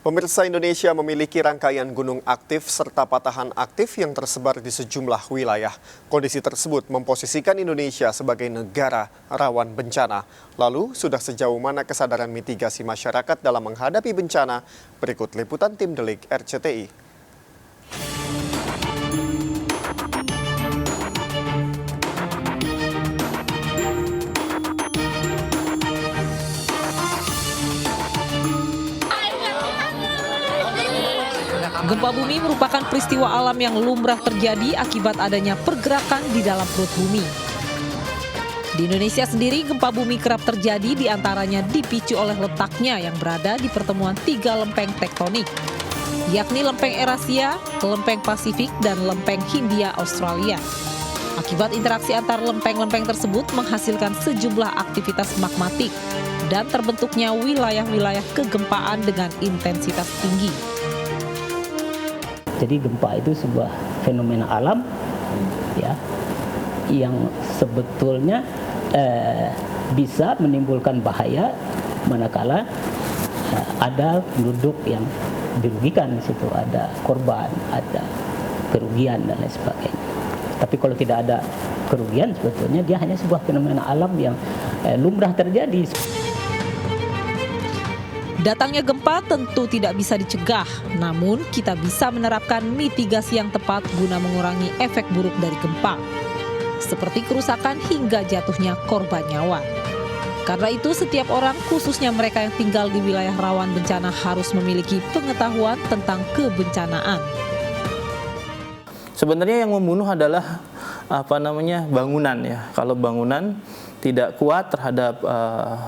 Pemirsa, Indonesia memiliki rangkaian gunung aktif serta patahan aktif yang tersebar di sejumlah wilayah. Kondisi tersebut memposisikan Indonesia sebagai negara rawan bencana. Lalu, sudah sejauh mana kesadaran mitigasi masyarakat dalam menghadapi bencana? Berikut liputan tim Delik RCTI. Gempa bumi merupakan peristiwa alam yang lumrah terjadi akibat adanya pergerakan di dalam perut bumi. Di Indonesia sendiri, gempa bumi kerap terjadi diantaranya dipicu oleh letaknya yang berada di pertemuan 3 lempeng tektonik, yakni lempeng Eurasia, lempeng Pasifik, dan lempeng Hindia Australia. Akibat interaksi antar lempeng-lempeng tersebut menghasilkan sejumlah aktivitas magmatik dan terbentuknya wilayah-wilayah kegempaan dengan intensitas tinggi. Jadi gempa itu sebuah fenomena alam ya yang sebetulnya bisa menimbulkan bahaya manakala ada penduduk yang dirugikan di situ, ada korban, ada kerugian dan lain sebagainya. Tapi kalau tidak ada kerugian, sebetulnya dia hanya sebuah fenomena alam yang lumrah terjadi. Datangnya gempa tentu tidak bisa dicegah, namun kita bisa menerapkan mitigasi yang tepat guna mengurangi efek buruk dari gempa, seperti kerusakan hingga jatuhnya korban nyawa. Karena itu, setiap orang, khususnya mereka yang tinggal di wilayah rawan bencana, harus memiliki pengetahuan tentang kebencanaan. Sebenarnya yang membunuh adalah bangunan ya. Kalau bangunan tidak kuat terhadap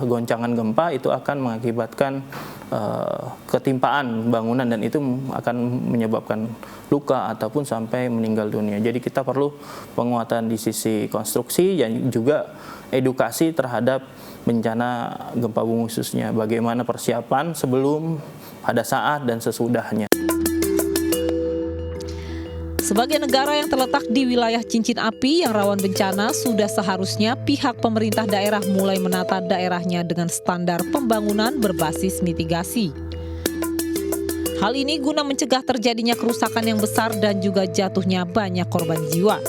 goncangan gempa, itu akan mengakibatkan ketimpaan bangunan dan itu akan menyebabkan luka ataupun sampai meninggal dunia. Jadi kita perlu penguatan di sisi konstruksi dan juga edukasi terhadap bencana gempa bumi khususnya. Bagaimana persiapan sebelum, pada saat, dan sesudahnya. Sebagai negara yang terletak di wilayah cincin api yang rawan bencana, sudah seharusnya pihak pemerintah daerah mulai menata daerahnya dengan standar pembangunan berbasis mitigasi. Hal ini guna mencegah terjadinya kerusakan yang besar dan juga jatuhnya banyak korban jiwa.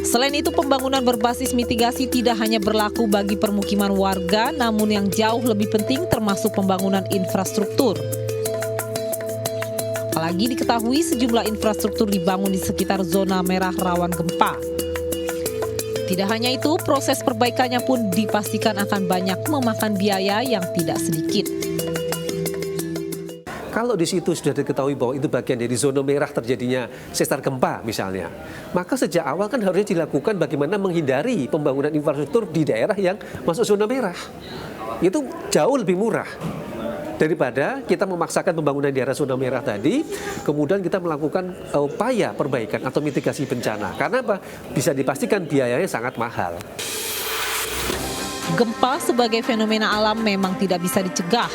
Selain itu, pembangunan berbasis mitigasi tidak hanya berlaku bagi permukiman warga, namun yang jauh lebih penting termasuk pembangunan infrastruktur. Apalagi diketahui sejumlah infrastruktur dibangun di sekitar zona merah rawan gempa. Tidak hanya itu, proses perbaikannya pun dipastikan akan banyak memakan biaya yang tidak sedikit. Kalau di situ sudah diketahui bahwa itu bagian dari zona merah terjadinya sesar gempa misalnya, maka sejak awal kan harusnya dilakukan bagaimana menghindari pembangunan infrastruktur di daerah yang masuk zona merah. Itu jauh lebih murah daripada kita memaksakan pembangunan di daerah zona merah tadi, kemudian kita melakukan upaya perbaikan atau mitigasi bencana. Karena apa? Bisa dipastikan biayanya sangat mahal. Gempa sebagai fenomena alam memang tidak bisa dicegah.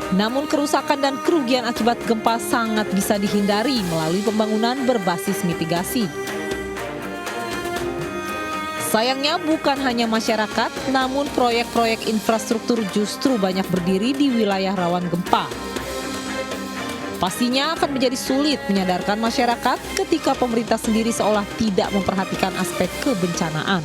Namun kerusakan dan kerugian akibat gempa sangat bisa dihindari melalui pembangunan berbasis mitigasi. Sayangnya bukan hanya masyarakat, namun proyek-proyek infrastruktur justru banyak berdiri di wilayah rawan gempa. Pastinya akan menjadi sulit menyadarkan masyarakat ketika pemerintah sendiri seolah tidak memperhatikan aspek kebencanaan.